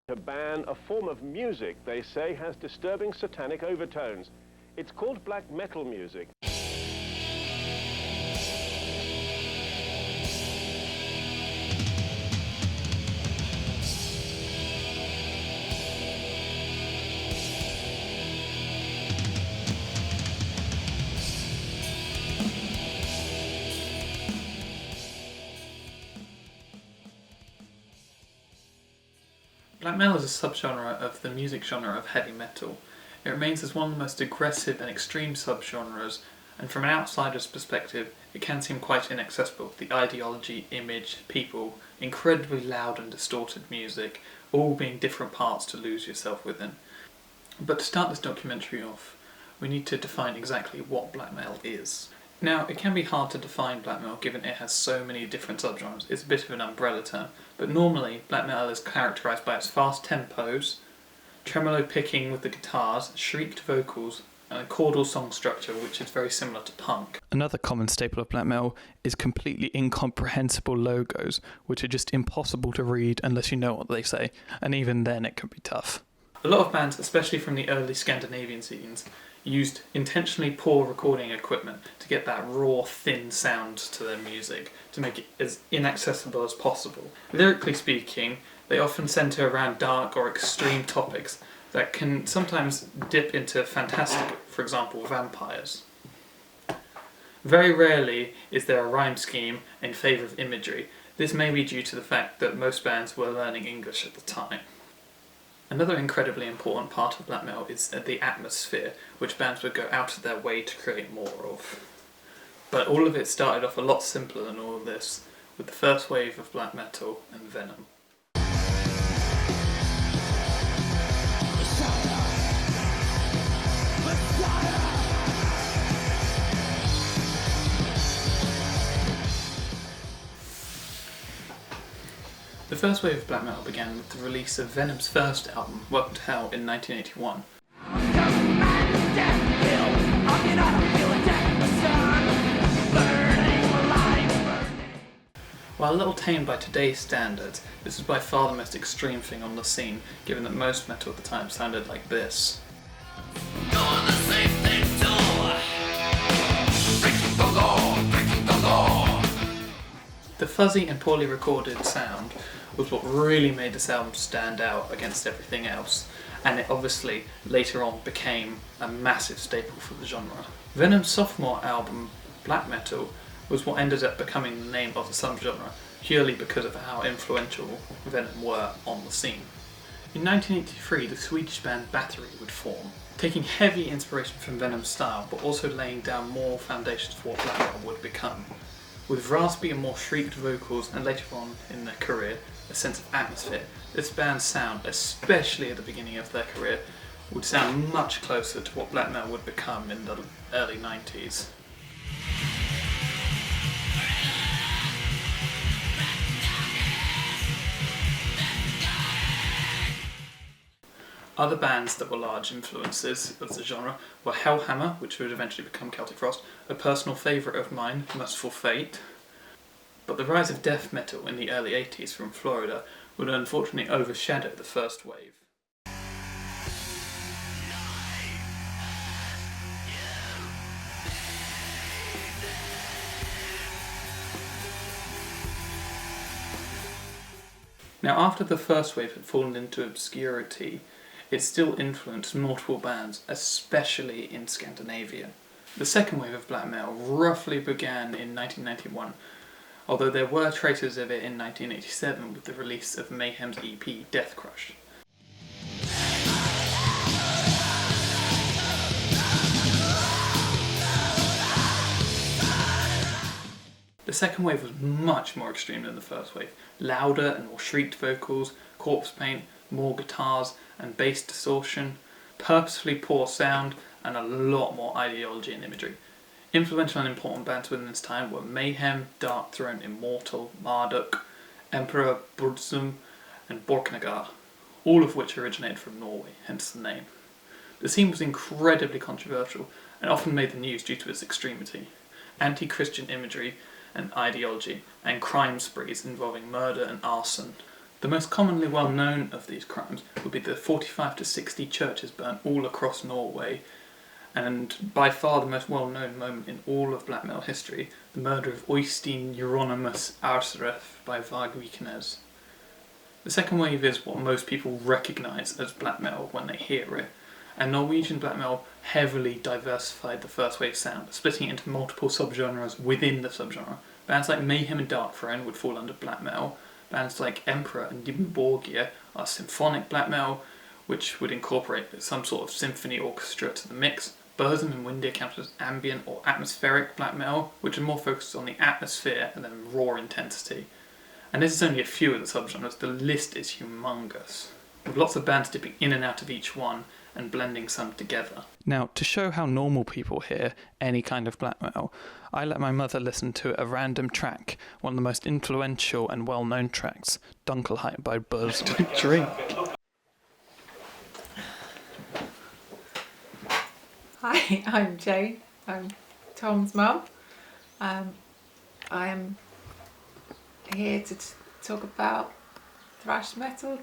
To ban a form of music they say has disturbing satanic overtones. It's called black metal music. Black metal is a subgenre of the music genre of heavy metal. It remains as one of the most aggressive and extreme subgenres, and from an outsider's perspective, it can seem quite inaccessible. The ideology, image, people, incredibly loud and distorted music, all being different parts to lose yourself within. But to start this documentary off, we need to define exactly what black metal is. Now, it can be hard to define black metal given it has so many different subgenres. It's a bit of an umbrella term, but normally black metal is characterised by its fast tempos, tremolo picking with the guitars, shrieked vocals, and a chordal song structure which is very similar to punk. Another common staple of black metal is completely incomprehensible logos, which are just impossible to read unless you know what they say, and even then it can be tough. A lot of bands, especially from the early Scandinavian scenes, used intentionally poor recording equipment to get that raw, thin sound to their music, to make it as inaccessible as possible. Lyrically speaking, they often centre around dark or extreme topics that can sometimes dip into fantastic, for example, vampires. Very rarely is there a rhyme scheme in favour of imagery. This may be due to the fact that most bands were learning English at the time. Another incredibly important part of black metal is the atmosphere, which bands would go out of their way to create more of. But all of it started off a lot simpler than all of this, with the first wave of black metal and Venom. The first wave of black metal began with the release of Venom's first album, Welcome to Hell, in 1981. While a little tame by today's standards, this was by far the most extreme thing on the scene, given that most metal at the time sounded like this. The fuzzy and poorly recorded sound was what really made this album stand out against everything else, and it obviously later on became a massive staple for the genre. Venom's sophomore album, Black Metal, was what ended up becoming the name of the subgenre, purely because of how influential Venom were on the scene. In 1983, the Swedish band Battery would form, taking heavy inspiration from Venom's style, but also laying down more foundations for what black metal would become. With raspy and more shrieked vocals, and later on in their career, a sense of atmosphere, this band's sound, especially at the beginning of their career, would sound much closer to what black metal would become in the early 90s. Other bands that were large influences of the genre were Hellhammer, which would eventually become Celtic Frost, a personal favourite of mine, Merciful Fate. But the rise of death metal in the early 80s from Florida would unfortunately overshadow the first wave. Now, after the first wave had fallen into obscurity, it still influenced multiple bands, especially in Scandinavia. The second wave of black metal roughly began in 1991, although there were traces of it in 1987 with the release of Mayhem's EP, Death Crush. The second wave was much more extreme than the first wave. Louder and more shrieked vocals, corpse paint, more guitars and bass distortion, purposefully poor sound, and a lot more ideology and imagery. Influential and important bands within this time were Mayhem, Darkthrone, Immortal, Marduk, Emperor Burzum, and Borknagar, all of which originated from Norway, hence the name. The scene was incredibly controversial and often made the news due to its extremity. Anti-Christian imagery and ideology, and crime sprees involving murder and arson. The most commonly well known of these crimes would be the 45 to 60 churches burnt all across Norway, and by far the most well known moment in all of black metal history, the murder of Oystein Euronymous Aarsref by Varg Vikernes. The second wave is what most people recognise as black metal when they hear it, and Norwegian black metal heavily diversified the first wave sound, splitting it into multiple subgenres within the subgenre. Bands like Mayhem and Darkthrone would fall under black metal. Bands like Emperor and Dimmu Borgir are symphonic black metal, which would incorporate some sort of symphony orchestra to the mix. Burzum and Windir count as ambient or atmospheric black metal, which are more focused on the atmosphere and then raw intensity. And this is only a few of the subgenres, the list is humongous, with lots of bands dipping in and out of each one and blending some together. Now, to show how normal people hear any kind of black metal, I let my mother listen to a random track, one of the most influential and well-known tracks, Dunkelheit by Burzum. Drink. Hi, I'm Jane. I'm Tom's mum. I am here to talk about thrash metal,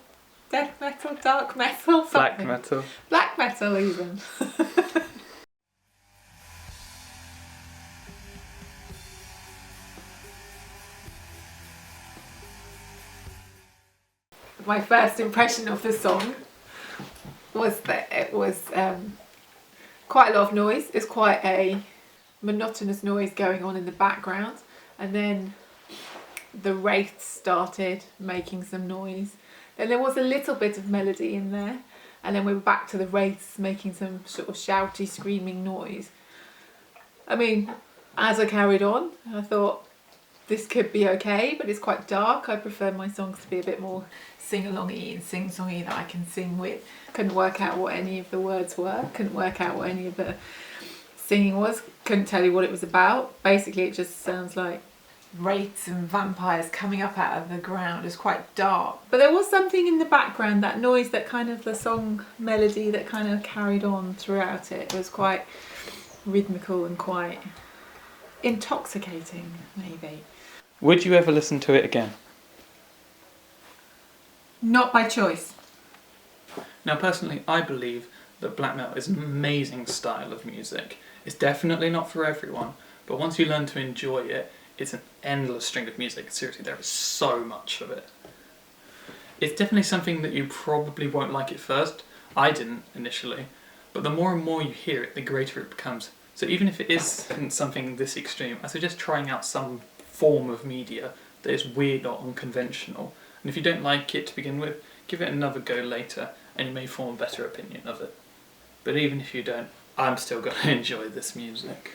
death metal, dark metal, something. Black metal. Black metal even. My first impression of the song was that it was quite a lot of noise. It's quite a monotonous noise going on in the background, and then the wraiths started making some noise. Then there was a little bit of melody in there, and then we were back to the wraiths making some sort of shouty, screaming noise. I mean, as I carried on, I thought this could be okay, but it's quite dark. I prefer my songs to be a bit more sing-alongy and sing-songy that I can sing with. Couldn't work out what any of the words were, couldn't work out what any of the singing was, couldn't tell you what it was about. Basically, it just sounds like wraiths and vampires coming up out of the ground. It's quite dark. But there was something in the background, that noise, that kind of the song melody that kind of carried on throughout it. It was quite rhythmical and quite intoxicating, maybe. Would you ever listen to it again? Not by choice. Now, personally, I believe that black metal is an amazing style of music. It's definitely not for everyone, but once you learn to enjoy it, it's an endless string of music. Seriously, there is so much of it. It's definitely something that you probably won't like at first. I didn't initially, but the more and more you hear it, the greater it becomes. So even if it isn't something this extreme, I suggest trying out some form of media that is weird or unconventional. And if you don't like it to begin with, give it another go later, and you may form a better opinion of it. But even if you don't, I'm still going to enjoy this music.